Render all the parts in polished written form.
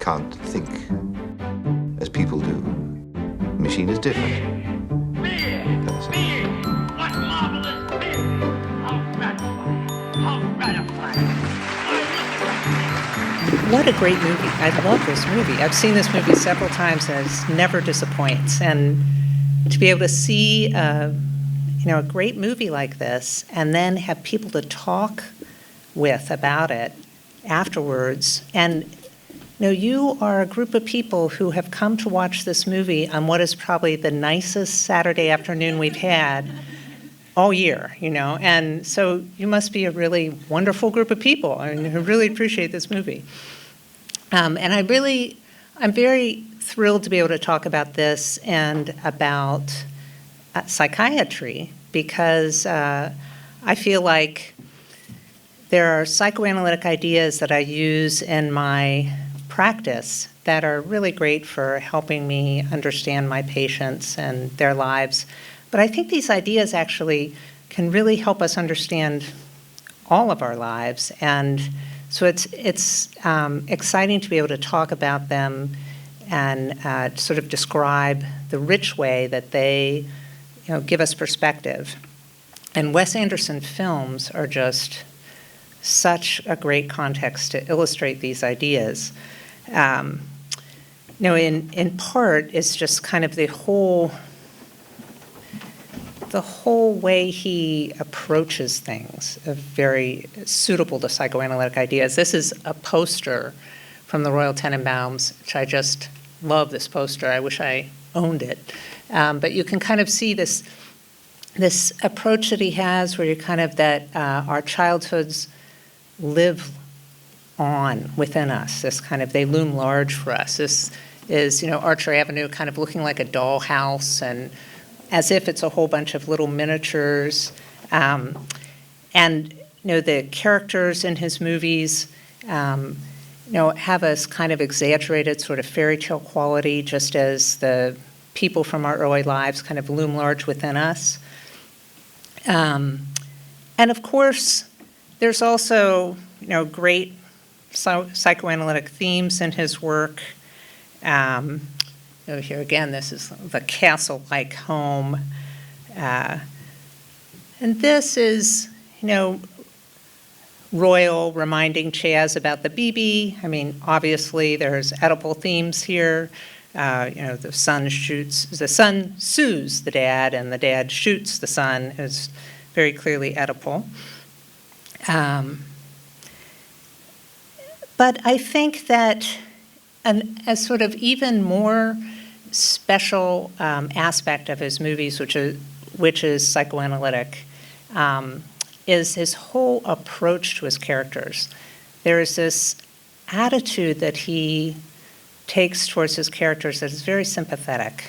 can't think as people do. The machine is different. Me! What marvelous me! How gratifying! How gratifying! What a great movie. I love this movie. I've seen this movie several times and it never disappoints. And to be able to see a great movie like this and then have people to talk with about it afterwards. And you are a group of people who have come to watch this movie on what is probably the nicest Saturday afternoon we've had all year, and so you must be a really wonderful group of people who really appreciate this movie. And I'm very thrilled to be able to talk about this and about psychiatry because I feel like there are psychoanalytic ideas that I use in my practice that are really great for helping me understand my patients and their lives. But I think these ideas actually can really help us understand all of our lives. And so it's exciting to be able to talk about them and sort of describe the rich way that they give us perspective. And Wes Anderson films are just such a great context to illustrate these ideas. In part, it's just kind of the whole way he approaches things are very suitable to psychoanalytic ideas. This is a poster from the Royal Tenenbaums, which I just love this poster. I wish I owned it. But you can kind of see this approach that he has where you're kind of that our childhoods live on within us. This kind of, they loom large for us. This is, Archer Avenue kind of looking like a dollhouse and as if it's a whole bunch of little miniatures. And, the characters in his movies, have a kind of exaggerated sort of fairy tale quality, just as the people from our early lives kind of loom large within us. And of course, there's also, great psychoanalytic themes in his work. Here again, this is the castle-like home. And this is, Royal reminding Chaz about the BB. I mean, obviously there's Oedipal themes here. The son sues the dad, and the dad shoots the son, is very clearly Oedipal. But I think that a sort of even more special aspect of his movies, which is psychoanalytic, is his whole approach to his characters. There is this attitude that he takes towards his characters that is very sympathetic.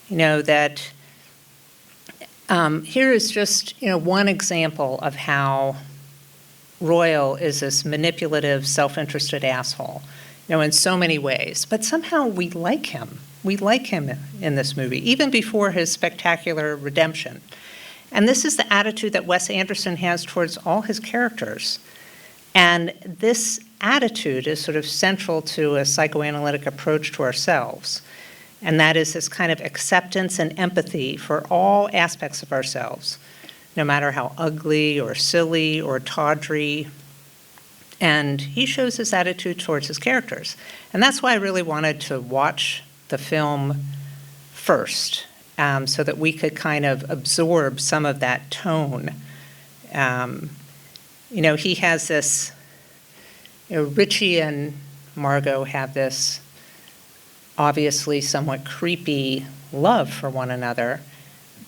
That here is just, one example of how Royal is this manipulative, self-interested asshole, in so many ways. But somehow we like him. We like him in this movie, even before his spectacular redemption. And this is the attitude that Wes Anderson has towards all his characters. And this attitude is sort of central to a psychoanalytic approach to ourselves. And that is this kind of acceptance and empathy for all aspects of ourselves, no matter how ugly or silly or tawdry. And he shows this attitude towards his characters. And that's why I really wanted to watch the film first, so that we could kind of absorb some of that tone. He has this, Richie and Margot have this obviously somewhat creepy love for one another,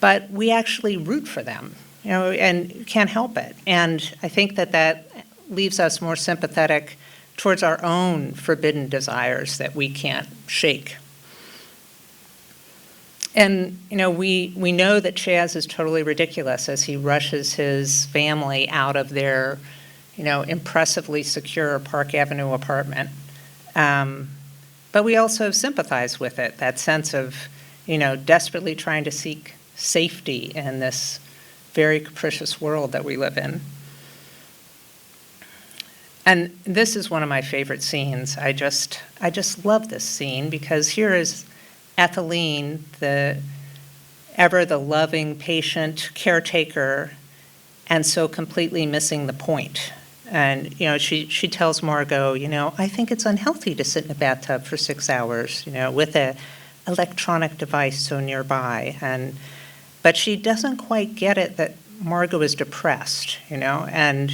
but we actually root for them, and can't help it. And I think that leaves us more sympathetic towards our own forbidden desires that we can't shake. And, we know that Chaz is totally ridiculous as he rushes his family out of their, impressively secure Park Avenue apartment. But we also sympathize with it, that sense of, desperately trying to seek safety in this very capricious world that we live in. And this is one of my favorite scenes. I just love this scene because here is Etheline, the loving, patient caretaker, and so completely missing the point. And, she tells Margot, I think it's unhealthy to sit in a bathtub for 6 hours, with a electronic device so nearby. But she doesn't quite get it that Margot is depressed, and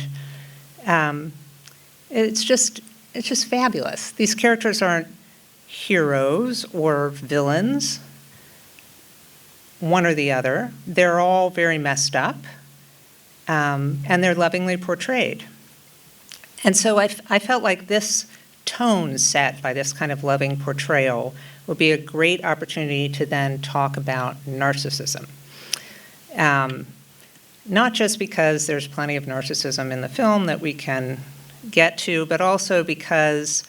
it's just fabulous. These characters aren't heroes or villains, one or the other. They're all very messed up, and they're lovingly portrayed. And so I felt like this tone set by this kind of loving portrayal would be a great opportunity to then talk about narcissism. Not just because there's plenty of narcissism in the film that we can get to, but also because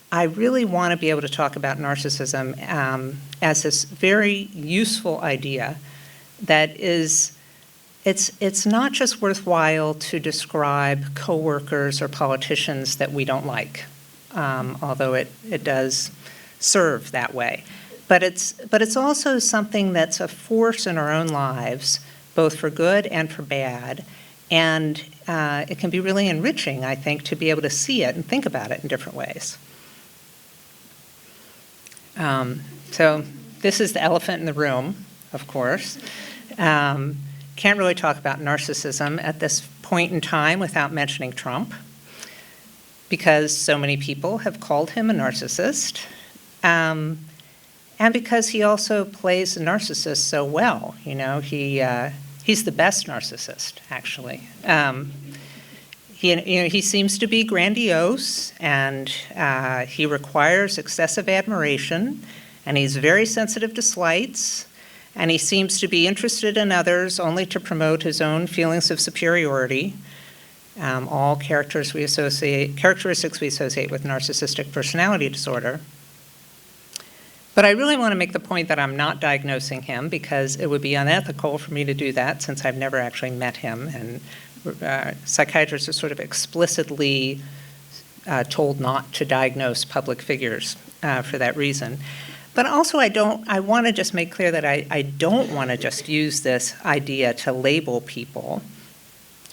I really want to be able to talk about narcissism as this very useful idea that is, it's not just worthwhile to describe coworkers or politicians that we don't like, although it does serve that way. But it's also something that's a force in our own lives, both for good and for bad, and it can be really enriching, I think, to be able to see it and think about it in different ways. So this is the elephant in the room, of course. Can't really talk about narcissism at this point in time without mentioning Trump, because so many people have called him a narcissist, and because he also plays a narcissist so well. He's the best narcissist, actually. He seems to be grandiose, and he requires excessive admiration, and he's very sensitive to slights, and he seems to be interested in others only to promote his own feelings of superiority. All characteristics we associate with narcissistic personality disorder. But I really want to make the point that I'm not diagnosing him, because it would be unethical for me to do that since I've never actually met him, and psychiatrists are sort of explicitly told not to diagnose public figures for that reason. But also I want to just make clear that I don't want to just use this idea to label people,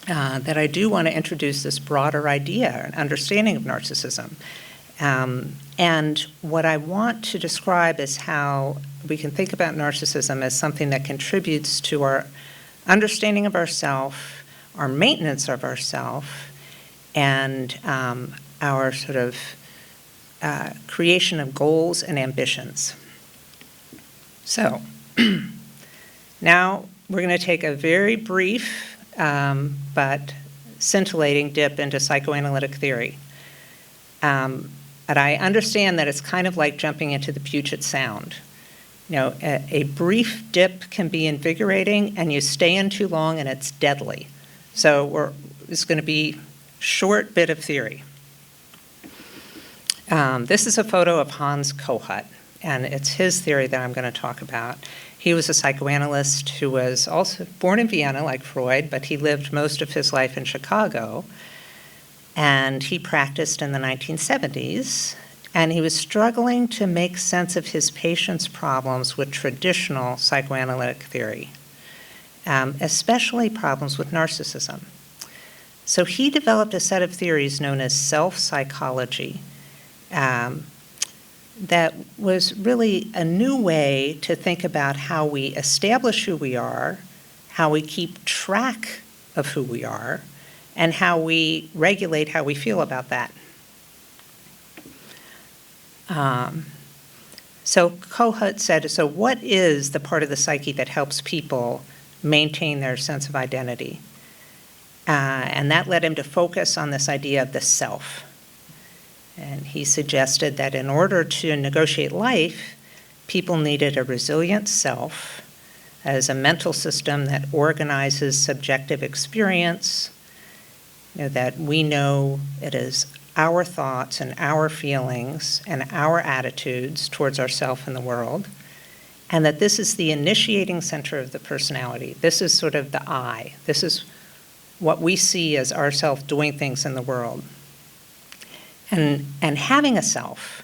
that I do want to introduce this broader idea and understanding of narcissism. And what I want to describe is how we can think about narcissism as something that contributes to our understanding of ourself, our maintenance of ourself, and our sort of creation of goals and ambitions. So now we're going to take a very brief but scintillating dip into psychoanalytic theory. And I understand that it's kind of like jumping into the Puget Sound. A brief dip can be invigorating, and you stay in too long and it's deadly. So it's going to be a short bit of theory. This is a photo of Hans Kohut, and it's his theory that I'm going to talk about. He was a psychoanalyst who was also born in Vienna, like Freud, but he lived most of his life in Chicago, and he practiced in the 1970s, and he was struggling to make sense of his patients' problems with traditional psychoanalytic theory, especially problems with narcissism. So he developed a set of theories known as self-psychology, that was really a new way to think about how we establish who we are, how we keep track of who we are, and how we regulate how we feel about that. So Kohut said, so what is the part of the psyche that helps people maintain their sense of identity? And that led him to focus on this idea of the self. And he suggested that in order to negotiate life, people needed a resilient self as a mental system that organizes subjective experience, that we know it is our thoughts and our feelings and our attitudes towards ourself and the world, and that this is the initiating center of the personality. This is sort of the I. This is what we see as ourself doing things in the world. And having a self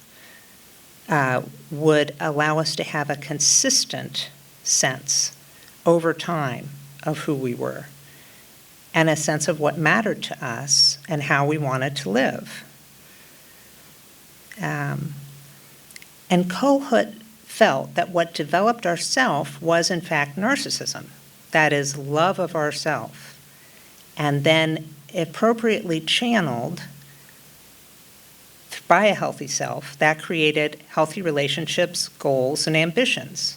would allow us to have a consistent sense over time of who we were, and a sense of what mattered to us and how we wanted to live. And Kohut felt that what developed our self was, in fact, narcissism, that is, love of ourself, and then appropriately channeled by a healthy self, that created healthy relationships, goals, and ambitions.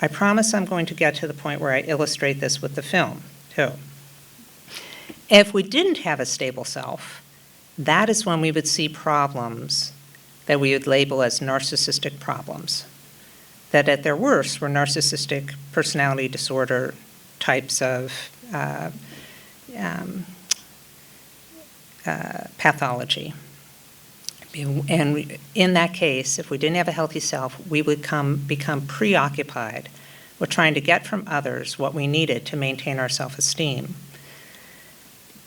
I promise I'm going to get to the point where I illustrate this with the film, too. If we didn't have a stable self, that is when we would see problems that we would label as narcissistic problems, that at their worst were narcissistic personality disorder types of pathology. And in that case, if we didn't have a healthy self, we would become preoccupied with trying to get from others what we needed to maintain our self-esteem.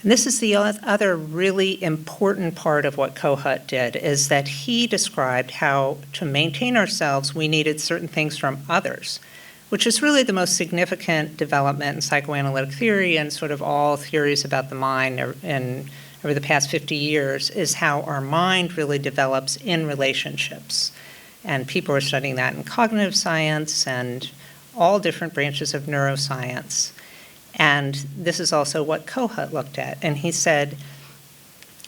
And this is the other really important part of what Kohut did, is that he described how to maintain ourselves we needed certain things from others, which is really the most significant development in psychoanalytic theory and sort of all theories about the mind over the past 50 years, is how our mind really develops in relationships. And people are studying that in cognitive science and all different branches of neuroscience. And this is also what Kohut looked at. And he said,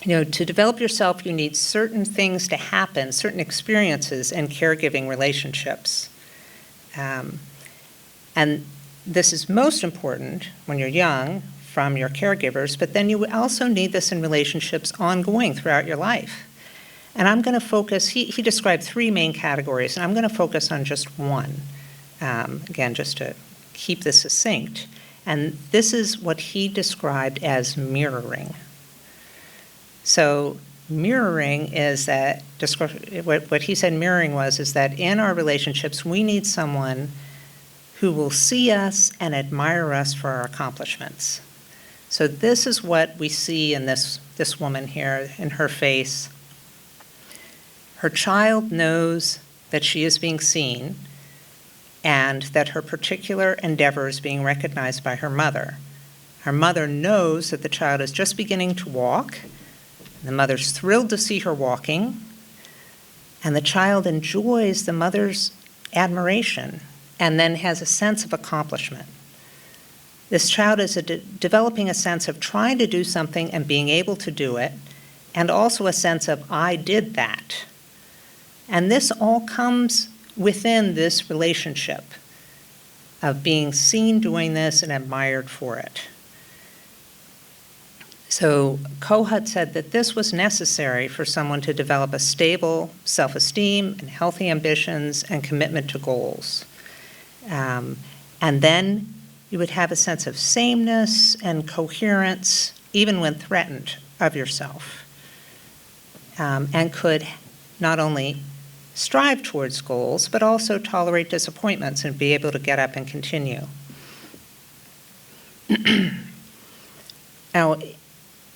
to develop yourself, you need certain things to happen, certain experiences in caregiving relationships. And this is most important when you're young, from your caregivers, but then you also need this in relationships ongoing throughout your life. And I'm going to focus, he described three main categories, and I'm going to focus on just one, again, just to keep this succinct. And this is what he described as mirroring. So mirroring is that, what he said mirroring was, is that in our relationships, we need someone who will see us and admire us for our accomplishments. So this is what we see in this woman here, in her face. Her child knows that she is being seen and that her particular endeavor is being recognized by her mother. Her mother knows that the child is just beginning to walk. The mother's thrilled to see her walking, and the child enjoys the mother's admiration and then has a sense of accomplishment. This child is developing a sense of trying to do something and being able to do it, and also a sense of, I did that. And this all comes within this relationship of being seen doing this and admired for it. So Kohut said that this was necessary for someone to develop a stable self-esteem and healthy ambitions and commitment to goals. And then you would have a sense of sameness and coherence, even when threatened, of yourself, and could not only strive towards goals, but also tolerate disappointments and be able to get up and continue. Now,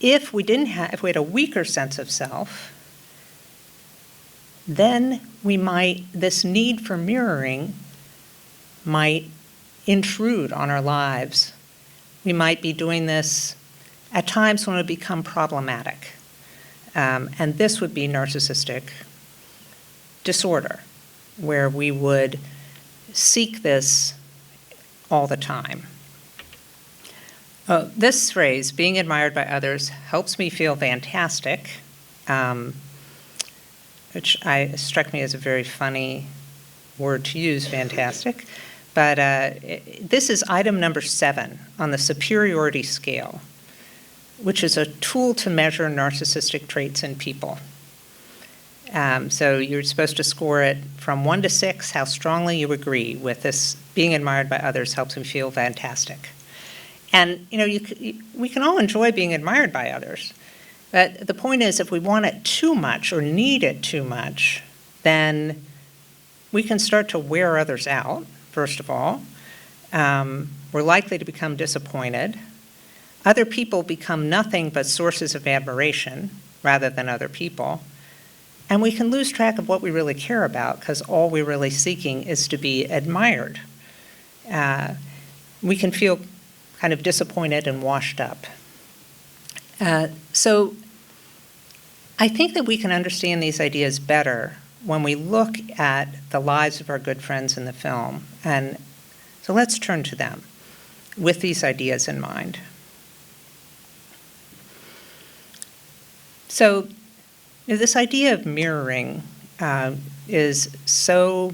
if we had a weaker sense of self, then this need for mirroring might intrude on our lives. We might be doing this at times when it would become problematic. And this would be narcissistic disorder, where we would seek this all the time. This phrase, being admired by others, helps me feel fantastic, which struck me as a very funny word to use, fantastic. But this is item number 7 on the superiority scale, which is a tool to measure narcissistic traits in people. So you're supposed to score it from 1 to 6, how strongly you agree with this being admired by others helps me feel fantastic. And, we can all enjoy being admired by others. But the point is, if we want it too much or need it too much, then we can start to wear others out, first of all. We're likely to become disappointed. Other people become nothing but sources of admiration, rather than other people. And we can lose track of what we really care about because all we're really seeking is to be admired. We can feel kind of disappointed and washed up. So I think that we can understand these ideas better when we look at the lives of our good friends in the film. And so let's turn to them with these ideas in mind. So this idea of mirroring is so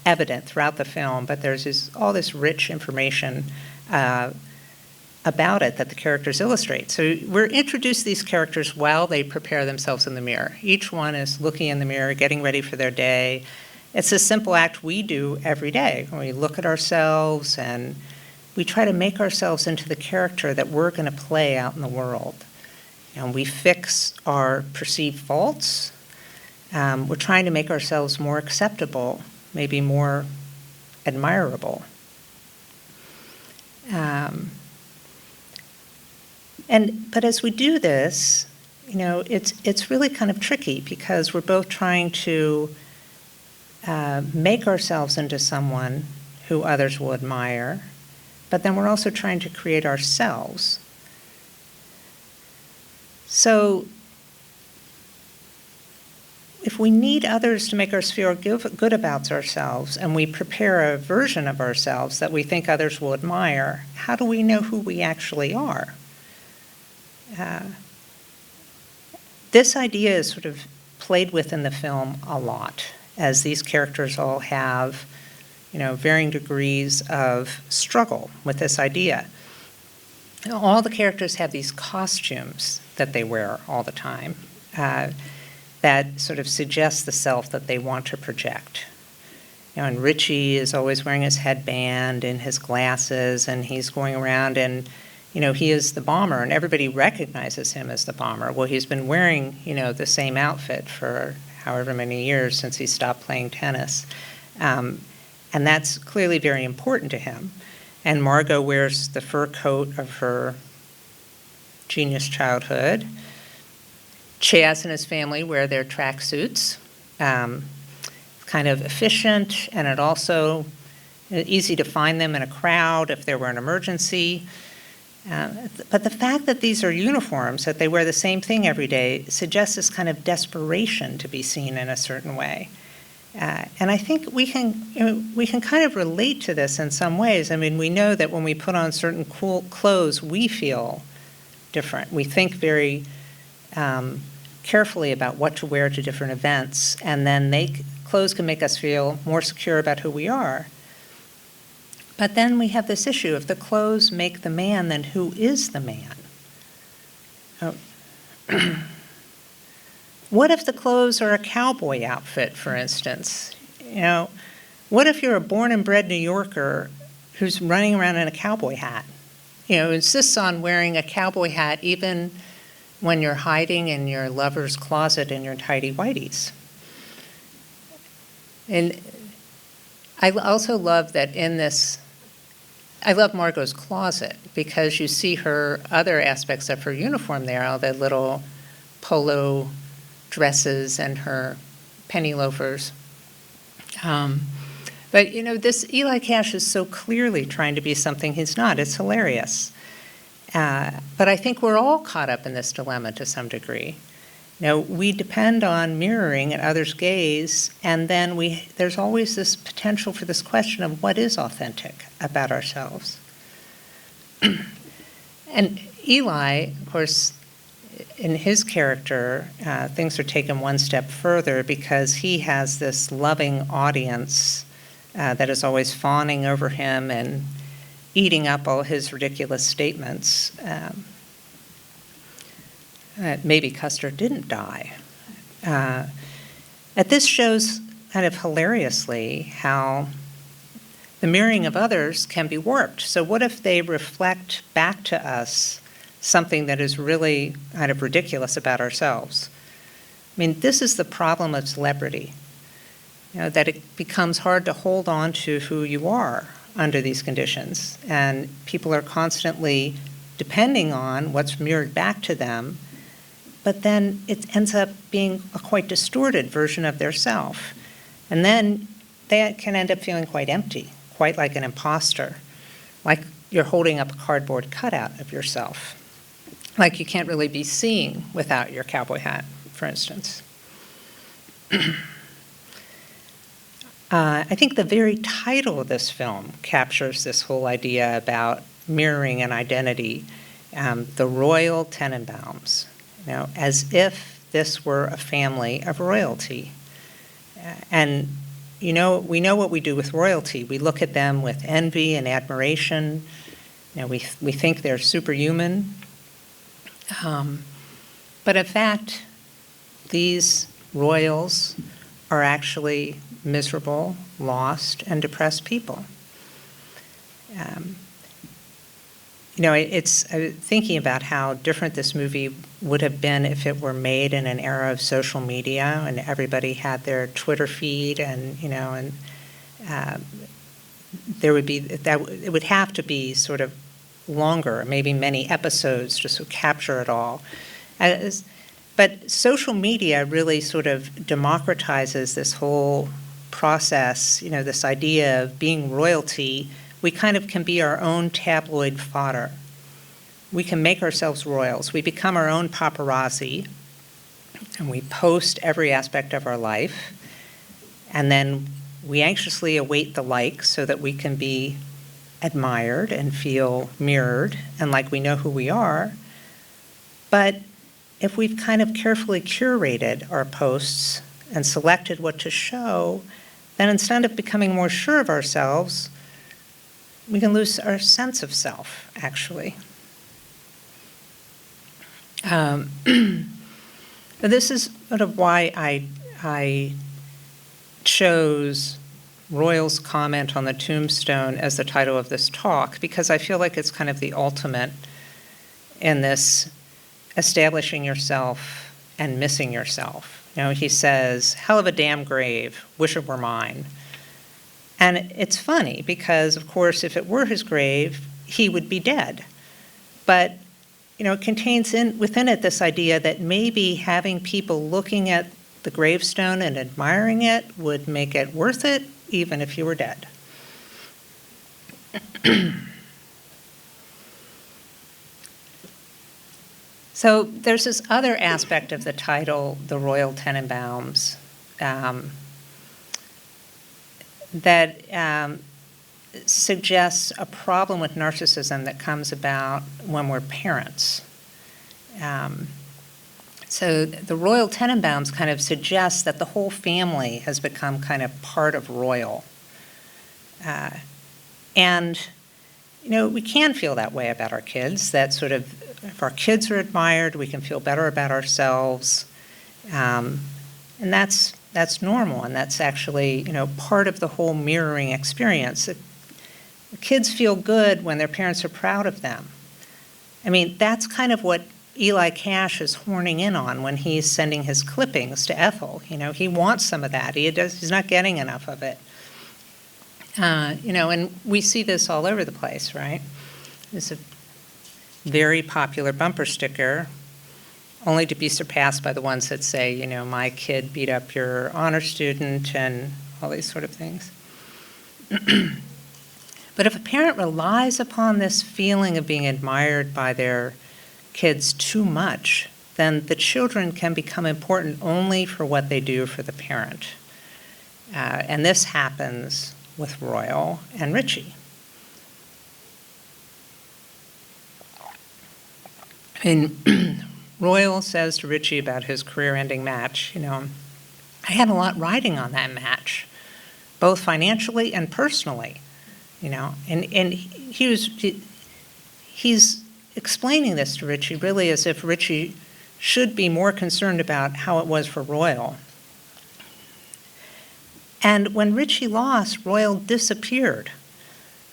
evident throughout the film, but there's all this rich information about it that the characters illustrate. So we're introduced to these characters while they prepare themselves in the mirror. Each one is looking in the mirror, getting ready for their day. It's a simple act we do every day. We look at ourselves and we try to make ourselves into the character that we're going to play out in the world. And we fix our perceived faults. We're trying to make ourselves more acceptable, maybe more admirable. But as we do this, it's really kind of tricky because we're both trying to make ourselves into someone who others will admire, but then we're also trying to create ourselves. So if we need others to make us feel good about ourselves and we prepare a version of ourselves that we think others will admire, how do we know who we actually are? This idea is sort of played with in the film a lot, as these characters all have, varying degrees of struggle with this idea. All the characters have these costumes that they wear all the time that sort of suggest the self that they want to project. And Richie is always wearing his headband and his glasses, and he's going around and, he is the bomber, and everybody recognizes him as the bomber. Well, he's been wearing, the same outfit for however many years since he stopped playing tennis. And that's clearly very important to him. And Margot wears the fur coat of her genius childhood. Chaz and his family wear their tracksuits. Kind of efficient, and it also easy to find them in a crowd if there were an emergency. But the fact that these are uniforms, that they wear the same thing every day, suggests this kind of desperation to be seen in a certain way. And I think we can kind of relate to this in some ways. I mean, we know that when we put on certain cool clothes, we feel different. We think very carefully about what to wear to different events, and then clothes can make us feel more secure about who we are. But then we have this issue: if the clothes make the man, then who is the man? What if the clothes are a cowboy outfit, for instance? What if you're a born and bred New Yorker who's running around in a cowboy hat? Insists on wearing a cowboy hat even when you're hiding in your lover's closet in your tidy whities. And I also love that in this, I love Margot's closet because you see her other aspects of her uniform there, all the little polo dresses and her penny loafers. But this Eli Cash is so clearly trying to be something he's not. It's hilarious. But I think we're all caught up in this dilemma to some degree. We depend on mirroring and others' gaze, and then there's always this potential for this question of what is authentic about ourselves. And Eli, of course, in his character, things are taken one step further because he has this loving audience that is always fawning over him and eating up all his ridiculous statements. Maybe Custer didn't die. This shows kind of hilariously how the mirroring of others can be warped. So what if they reflect back to us something that is really kind of ridiculous about ourselves? I mean, this is the problem of celebrity, that it becomes hard to hold on to who you are under these conditions. And people are constantly depending on what's mirrored back to them but then it ends up being a quite distorted version of their self. And then they can end up feeling quite empty, quite like an imposter, like you're holding up a cardboard cutout of yourself, like you can't really be seen without your cowboy hat, for instance. I think the very title of this film captures this whole idea about mirroring an identity, the Royal Tenenbaums, as if this were a family of royalty. And we know what we do with royalty. We look at them with envy and admiration. We think they're superhuman. But in fact, these royals are actually miserable, lost, and depressed people. It's thinking about how different this movie would have been if it were made in an era of social media and everybody had their Twitter feed, and there would be it would have to be sort of longer, maybe many episodes just to capture it all. But social media really sort of democratizes this whole process, this idea of being royalty. We kind of can be our own tabloid fodder. We can make ourselves royals. We become our own paparazzi, and we post every aspect of our life, and then we anxiously await the likes so that we can be admired and feel mirrored and like we know who we are. But if we've kind of carefully curated our posts and selected what to show, then instead of becoming more sure of ourselves, we can lose our sense of self, actually. But this is sort of why I chose Royal's comment on the tombstone as the title of this talk, because I feel like it's kind of the ultimate in this establishing yourself and missing yourself. He says, "Hell of a damn grave, wish it were mine." And it's funny because, of course, if it were his grave, he would be dead. But, it contains within it this idea that maybe having people looking at the gravestone and admiring it would make it worth it, even if you were dead. So there's this other aspect of the title, The Royal Tenenbaums, that suggests a problem with narcissism that comes about when we're parents. So the Royal Tenenbaums kind of suggests that the whole family has become kind of part of royal. And, we can feel that way about our kids, that sort of, if our kids are admired, we can feel better about ourselves. And that's normal, and that's actually, part of the whole mirroring experience. Kids feel good when their parents are proud of them. I mean, that's kind of what Eli Cash is horning in on when he's sending his clippings to Ethel. He wants some of that. He's not getting enough of it. And we see this all over the place, right? There's a very popular bumper sticker, only to be surpassed by the ones that say, my kid beat up your honor student and all these sort of things. But if a parent relies upon this feeling of being admired by their kids too much, then the children can become important only for what they do for the parent. And this happens with Royal and Richie. Royal says to Richie about his career-ending match, I had a lot riding on that match, both financially and personally, and he's explaining this to Richie really as if Richie should be more concerned about how it was for Royal. And when Richie lost, Royal disappeared.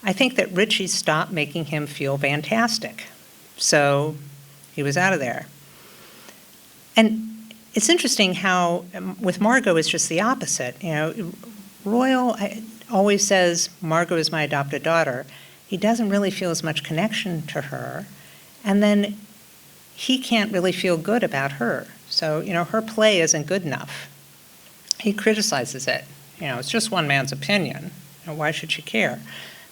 I think that Richie stopped making him feel fantastic. So he was out of there. And it's interesting how with Margot it's just the opposite. Royal always says, Margot is my adopted daughter. He doesn't really feel as much connection to her. And then he can't really feel good about her. So, her play isn't good enough. He criticizes it. It's just one man's opinion. Why should she care?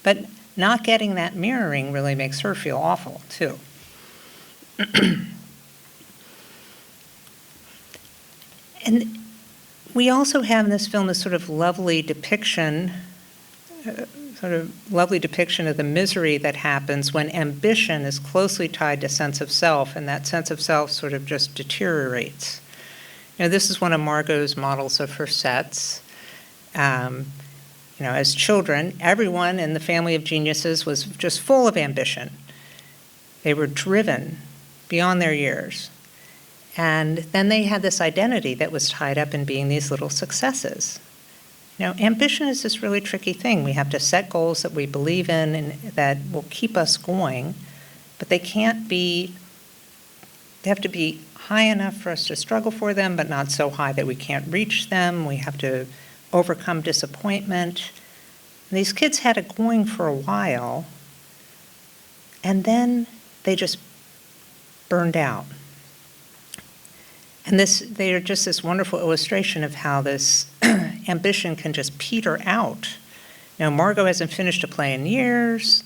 But not getting that mirroring really makes her feel awful, too. And we also have in this film this sort of lovely depiction of the misery that happens when ambition is closely tied to sense of self, and that sense of self sort of just deteriorates. This is one of Margot's models of her sets. As children, everyone in the family of geniuses was just full of ambition. They were driven beyond their years. And then they had this identity that was tied up in being these little successes. Ambition is this really tricky thing. We have to set goals that we believe in and that will keep us going, but they have to be high enough for us to struggle for them, but not so high that we can't reach them. We have to overcome disappointment. And these kids had it going for a while, and then they just burned out. And they are just this wonderful illustration of how this ambition can just peter out. Margot hasn't finished a play in years.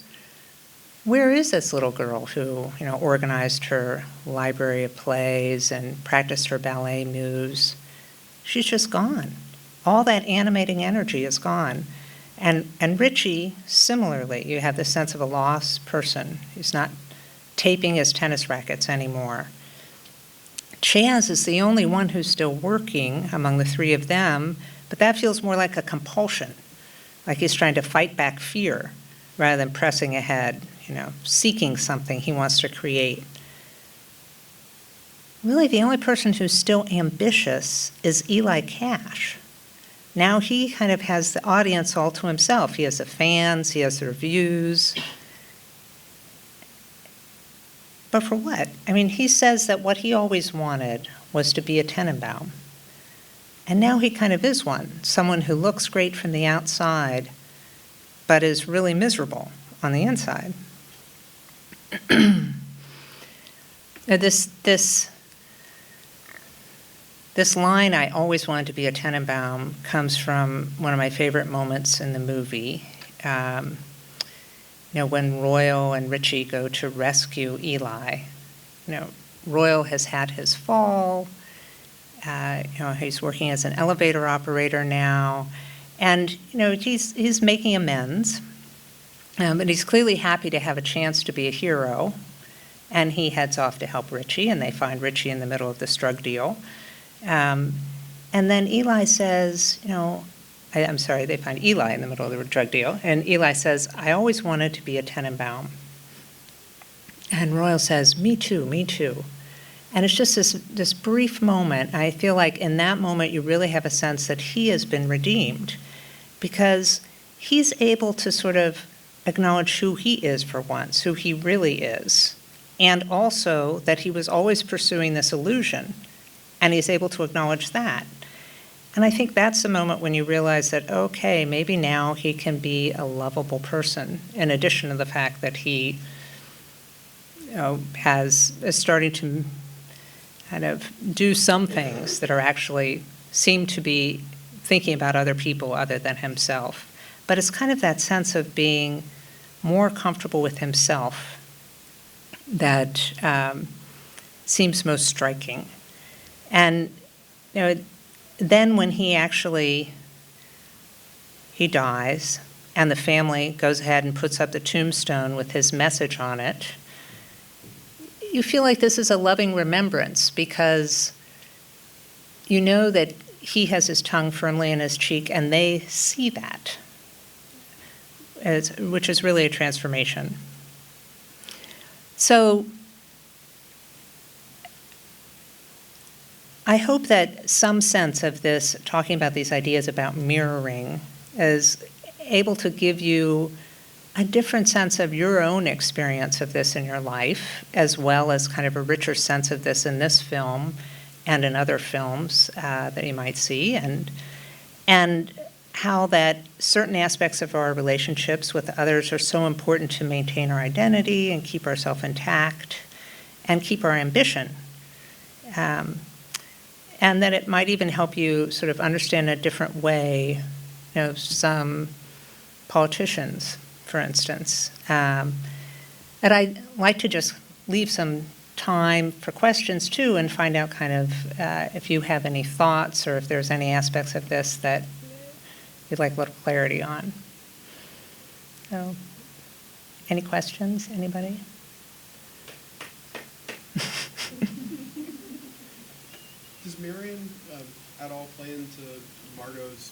Where is this little girl who, organized her library of plays and practiced her ballet moves? She's just gone. All that animating energy is gone. And Richie, similarly, you have the sense of a lost person. He's not taping his tennis rackets anymore. Chaz is the only one who's still working among the three of them, but that feels more like a compulsion, like he's trying to fight back fear rather than pressing ahead, seeking something he wants to create. Really, the only person who's still ambitious is Eli Cash. Now he kind of has the audience all to himself. He has the fans, he has their views. But for what? He says that what he always wanted was to be a Tenenbaum. And now he kind of is one, someone who looks great from the outside, but is really miserable on the inside. This line, "I always wanted to be a Tenenbaum," comes from one of my favorite moments in the movie. When Royal and Richie go to rescue Eli. Royal has had his fall. He's working as an elevator operator now. And, he's making amends. But he's clearly happy to have a chance to be a hero. And he heads off to help Richie, and they find Richie in the middle of this drug deal. And then Eli says, they find Eli in the middle of the drug deal, and Eli says, "I always wanted to be a Tenenbaum." And Royal says, "Me too, me too." And it's just this brief moment. I feel like in that moment you really have a sense that he has been redeemed, because he's able to sort of acknowledge who he is for once, who he really is, and also that he was always pursuing this illusion, and he's able to acknowledge that. And I think that's the moment when you realize that, okay, maybe now he can be a lovable person, in addition to the fact that he is starting to kind of do some things that are actually seem to be thinking about other people other than himself. But it's kind of that sense of being more comfortable with himself that seems most striking. And then when he dies, and the family goes ahead and puts up the tombstone with his message on it, you feel like this is a loving remembrance, because you know that he has his tongue firmly in his cheek, and they see that, which is really a transformation. So I hope that some sense of this, talking about these ideas about mirroring, is able to give you a different sense of your own experience of this in your life, as well as kind of a richer sense of this in this film and in other films that you might see, and how that certain aspects of our relationships with others are so important to maintain our identity and keep ourselves intact, and keep our ambition. And that it might even help you sort of understand a different way, some politicians, for instance. And I'd like to just leave some time for questions too, and find out kind of if you have any thoughts or if there's any aspects of this that you'd like a little clarity on. So, any questions, anybody? Does mirroring at all play into Margot's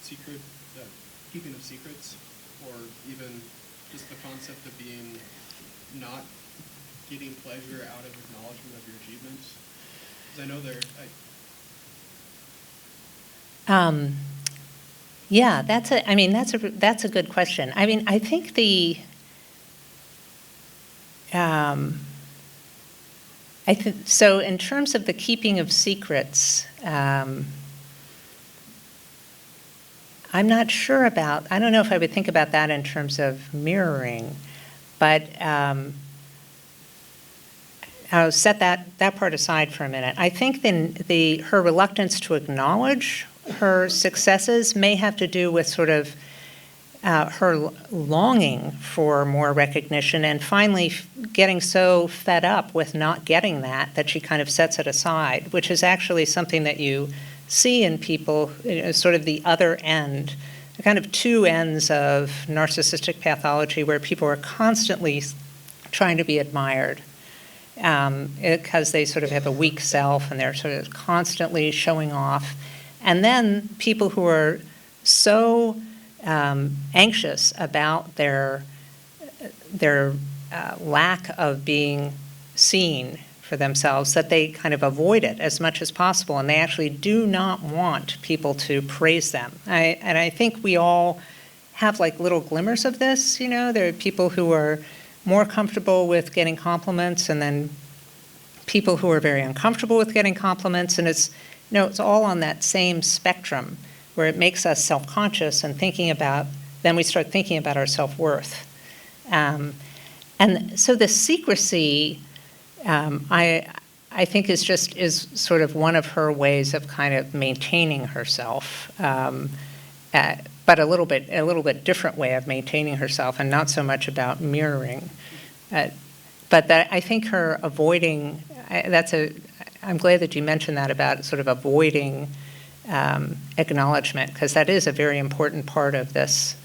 secret, keeping of secrets, or even just the concept of being not getting pleasure out of acknowledgement of your achievements? Because I know Yeah, that's a good question. I mean, I think so in terms of the keeping of secrets, I'm not sure about, I don't know if I would think about that in terms of mirroring, but I'll set that part aside for a minute. I think then her reluctance to acknowledge her successes may have to do with sort of her longing for more recognition and finally getting so fed up with not getting that she kind of sets it aside, which is actually something that you see in people, sort of the other end, the kind of two ends of narcissistic pathology where people are constantly trying to be admired because they sort of have a weak self and they're sort of constantly showing off. And then people who are so anxious about their lack of being seen for themselves that they kind of avoid it as much as possible, and they actually do not want people to praise them. And I think we all have like little glimmers of this. There are people who are more comfortable with getting compliments, and then people who are very uncomfortable with getting compliments, and it's all on that same spectrum where it makes us self-conscious and then we start thinking about our self-worth. And so the secrecy, I think is sort of one of her ways of kind of maintaining herself, but a little bit different way of maintaining herself, and not so much about mirroring. But I think her avoiding, I'm glad that you mentioned that about sort of avoiding acknowledgement, because that is a very important part of this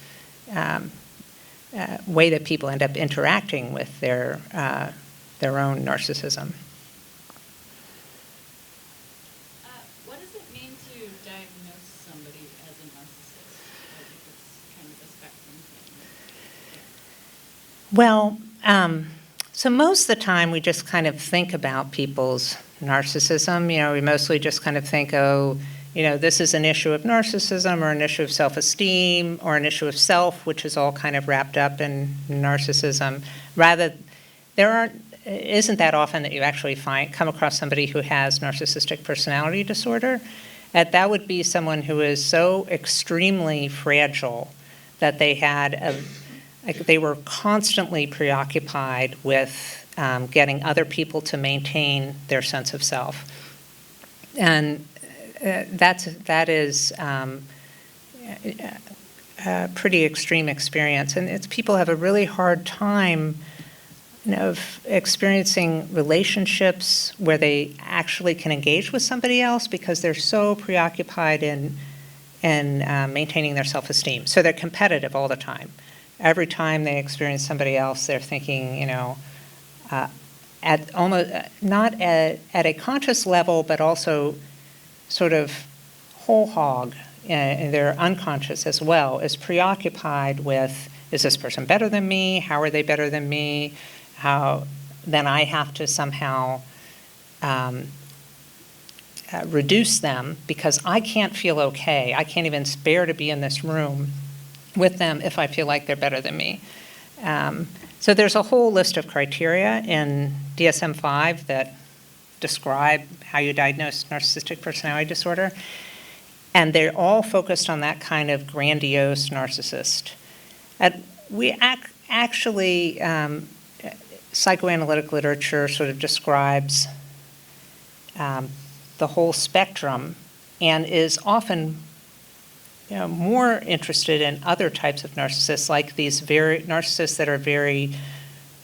way that people end up interacting with their own narcissism. What does it mean to diagnose somebody as a narcissist? I think it's kind of a spectrum thing. Well, so most of the time we just kind of think about people's narcissism. We mostly just kind of think, this is an issue of narcissism or an come of self-esteem or an issue of self, which is all kind of wrapped up in narcissism. Rather, isn't that often that you actually come across somebody who has narcissistic personality disorder. That would be someone who is so extremely fragile that they were constantly preoccupied with getting other people to maintain their sense of self. And that is a pretty extreme experience, and people have a really hard time of experiencing relationships where they actually can engage with somebody else because they're so preoccupied in maintaining their self-esteem. So they're competitive all the time. Every time they experience somebody else, they're thinking, at almost not at a conscious level, but also sort of whole hog, and they're unconscious as well, is preoccupied with, is this person better than me? How are they better than me? Then I have to somehow reduce them because I can't feel okay. I can't even bear to be in this room with them if I feel like they're better than me. So there's a whole list of criteria in DSM-5 that describe how you diagnose narcissistic personality disorder, and they're all focused on that kind of grandiose narcissist. We actually, psychoanalytic literature sort of describes the whole spectrum and is often more interested in other types of narcissists, like these narcissists that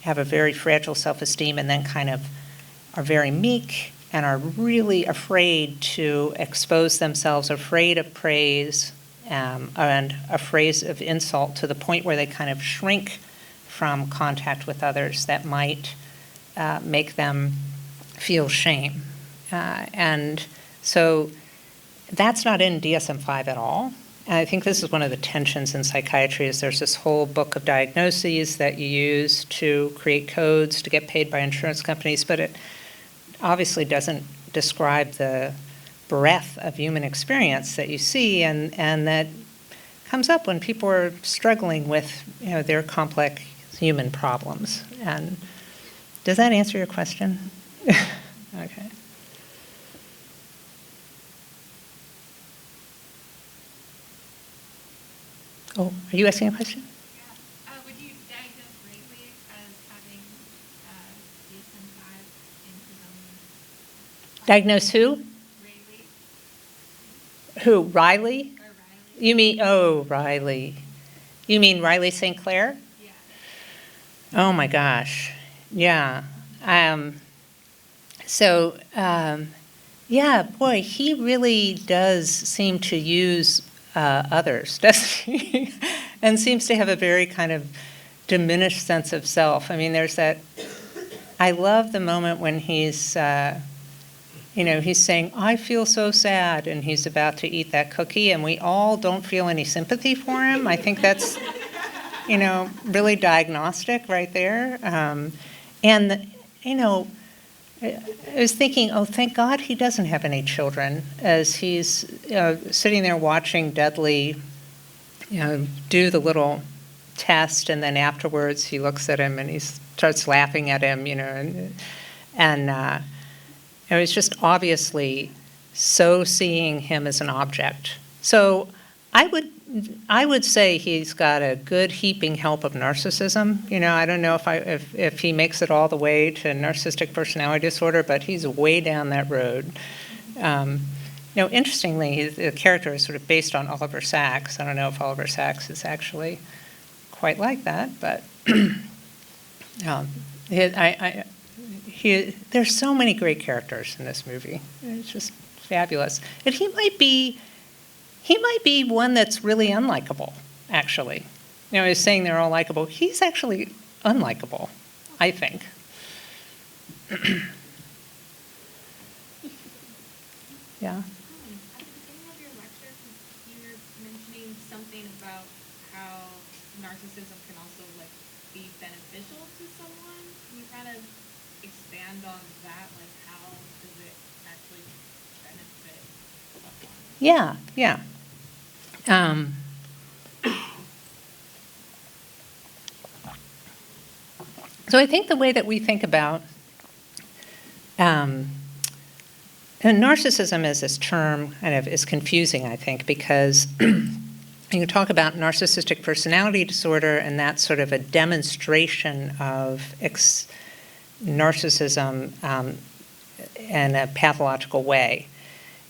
have a very fragile self-esteem and then kind of are very meek and are really afraid to expose themselves, afraid of praise, and afraid of insult to the point where they kind of shrink from contact with others that might make them feel shame. And so that's not in DSM-5 at all. And I think this is one of the tensions in psychiatry is there's this whole book of diagnoses that you use to create codes to get paid by insurance companies, but it obviously doesn't describe the breadth of human experience that you see and that comes up when people are struggling with their complex human problems. And does that answer your question? Okay. Oh, are you asking a question? Yeah. Would you diagnose Rayleigh as having DSM-5 in his own? Diagnose who? Rayleigh Who? Riley? or Riley? You mean, Riley. You mean Riley St. Clair? Yeah. Oh my gosh. Yeah. Yeah, boy, he really does seem to use others, doesn't he? And seems to have a very kind of diminished sense of self. I mean, there's that, I love the moment when he's, he's saying, I feel so sad, and he's about to eat that cookie, and we all don't feel any sympathy for him. I think that's, really diagnostic right there. I was thinking, oh, thank God he doesn't have any children, as he's sitting there watching Dudley, do the little test, and then afterwards he looks at him and he starts laughing at him, and it was just obviously so seeing him as an object. So I would say he's got a good heaping help of narcissism. I don't know if he makes it all the way to narcissistic personality disorder, but he's way down that road. Interestingly, the character is sort of based on Oliver Sacks. I don't know if Oliver Sacks is actually quite like that, but there's so many great characters in this movie. It's just fabulous. And he might be one that's really unlikable, actually. I was saying they're all likable. He's actually unlikable, I think. Yeah. At the beginning of your lecture, you were mentioning something about how narcissism can also be beneficial to someone. Can you kind of expand on that? How does it actually benefit someone? Yeah. So I think the way that we think about and narcissism as this term kind of is confusing, I think, because you talk about narcissistic personality disorder, and that's sort of a demonstration of narcissism in a pathological way.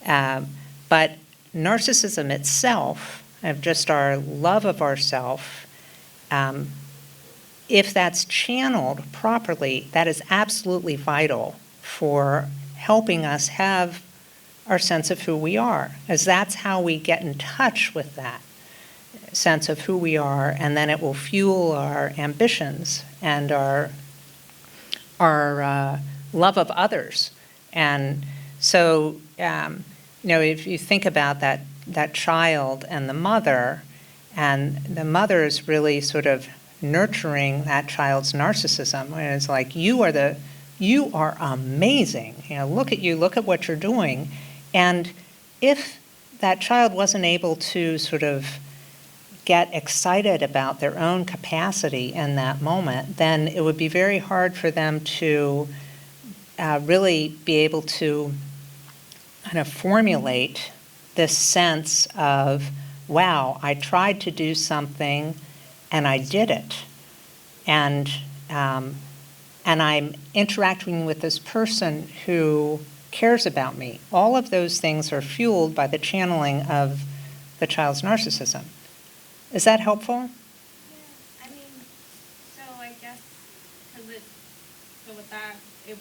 But narcissism itself, of just our love of ourself, if that's channeled properly, that is absolutely vital for helping us have our sense of who we are, as that's how we get in touch with that sense of who we are, and then it will fuel our ambitions and our love of others. And so, if you think about that child and the mother is really sort of nurturing that child's narcissism. And it's like, you are amazing. Look at you, look at what you're doing. And if that child wasn't able to sort of get excited about their own capacity in that moment, then it would be very hard for them to really be able to kind of formulate this sense of, wow, I tried to do something and I did it. And and I'm interacting with this person who cares about me. All of those things are fueled by the channeling of the child's narcissism. Is that helpful? Yeah, I mean, so I guess, so with that, it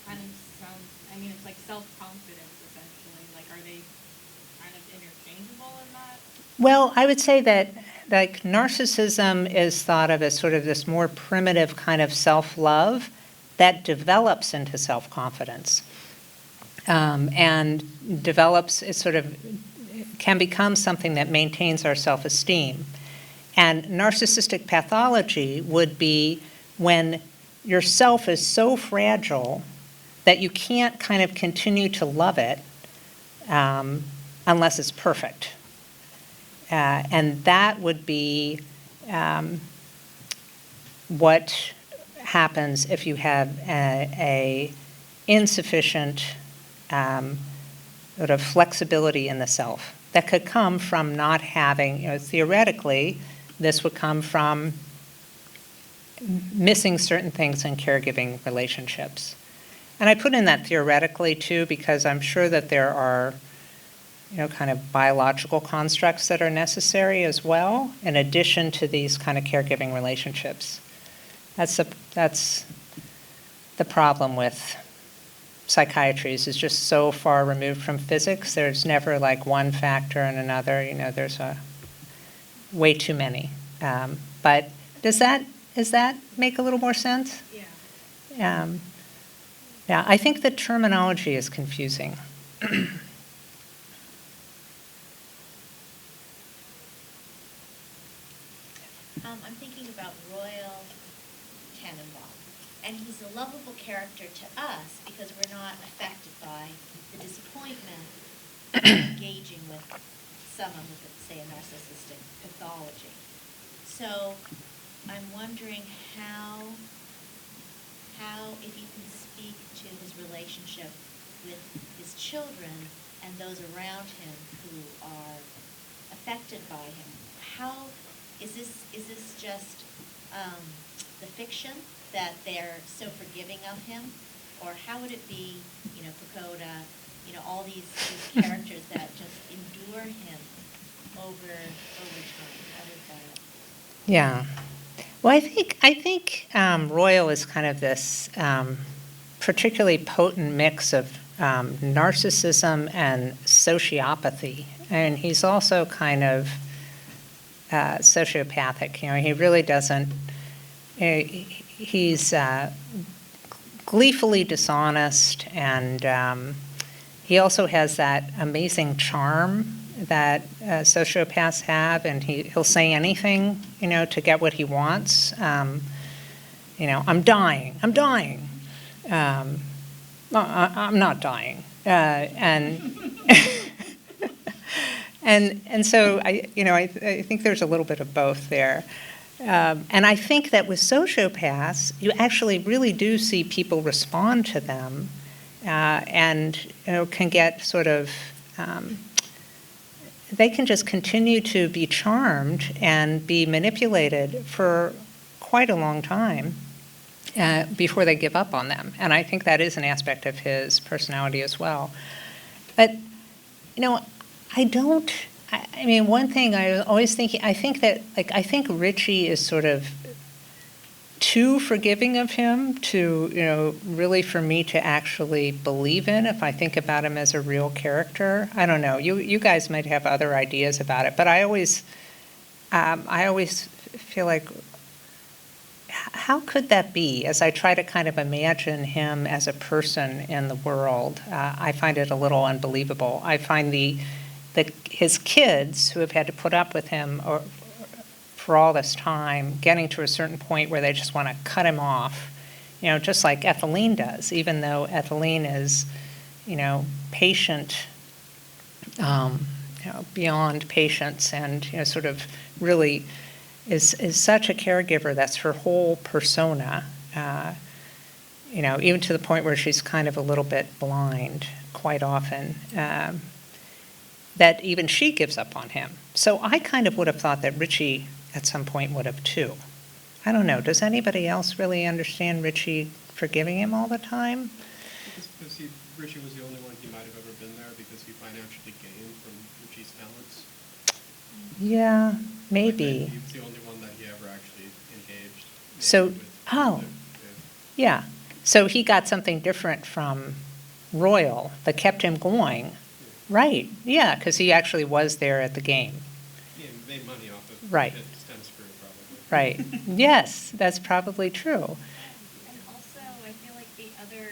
kind of sounds, I mean, it's like self-confidence, essentially. Like, are they kind of interchangeable in that? Well, I would say that like narcissism is thought of as sort of this more primitive kind of self-love that develops into self-confidence, and develops, it sort of can become something that maintains our self-esteem. And narcissistic pathology would be when your self is so fragile that you can't kind of continue to love it unless it's perfect. And that would be what happens if you have a insufficient sort of flexibility in the self. That could come from not having, theoretically, this would come from missing certain things in caregiving relationships. And I put in that theoretically, too, because I'm sure that there are, kind of biological constructs that are necessary as well, in addition to these kind of caregiving relationships. That's the problem with psychiatry, is just so far removed from physics. There's never like one factor and another. There's way too many. But does that make a little more sense? Yeah. Yeah, I think the terminology is confusing. I'm thinking about Royal Tenenbaums, and he's a lovable character to us because we're not affected by the disappointment of engaging with someone with, say, a narcissistic pathology. So I'm wondering how if you can speak to his relationship with his children and those around him who are affected by him. How is this just the fiction that they're so forgiving of him, or how would it be, Pagoda, all these characters that just endure him over time? How does that? Yeah. Well, I think Royal is kind of this particularly potent mix of narcissism and sociopathy, and he's also kind of sociopathic. He really doesn't. He's gleefully dishonest, and he also has that amazing charm that sociopaths have, and he'll say anything, to get what he wants. I'm dying. No, I'm not dying. And so I think there's a little bit of both there. And I think that with sociopaths, you actually really do see people respond to them, and can get sort of they can just continue to be charmed and be manipulated for quite a long time before they give up on them. And I think that is an aspect of his personality as well. But, one thing I always think, I think Richie is sort of too forgiving of him to, really for me to actually believe in if I think about him as a real character. I don't know. You guys might have other ideas about it, but I always feel like, how could that be? As I try to kind of imagine him as a person in the world, I find it a little unbelievable. I find that his kids who have had to put up with him for all this time, getting to a certain point where they just want to cut him off, just like Etheline does, even though Etheline is, patient, beyond patience, and, sort of really is such a caregiver. That's her whole persona, even to the point where she's kind of a little bit blind quite often, that even she gives up on him. So I kind of would have thought that Richie at some point would have too. I don't know, does anybody else really understand Richie forgiving him all the time? Because Richie was the only one he might have ever been there because he financially gained from Richie's talents. Yeah, Like, maybe. he was the only one that he ever actually engaged. So, with oh, yeah. So he got something different from Royal that kept him going. Right, yeah, because he actually was there at the game. He made money off of Right. his tennis career, probably. Right. Yes, that's probably true. And also, I feel like the other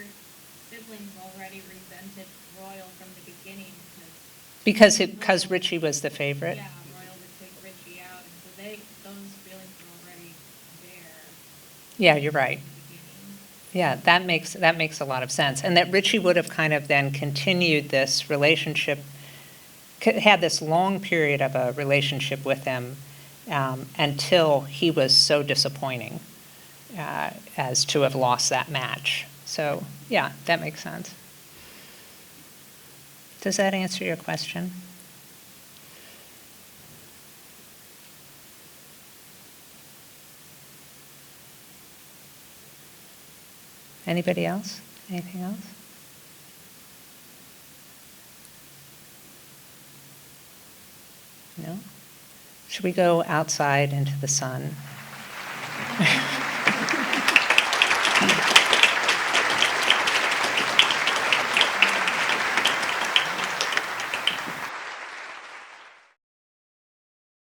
siblings already resented Royal from the beginning Because Richie was the favorite? yeah, Royal would take Richie out, and so those feelings were already there Yeah, you're right. from the beginning. Yeah, that makes a lot of sense. And that Richie would have kind of then continued this relationship, had this long period of a relationship with him until he was so disappointing as to have lost that match. So, yeah, that makes sense. Does that answer your question? Anybody else? Anything else? No? Should we go outside into the sun?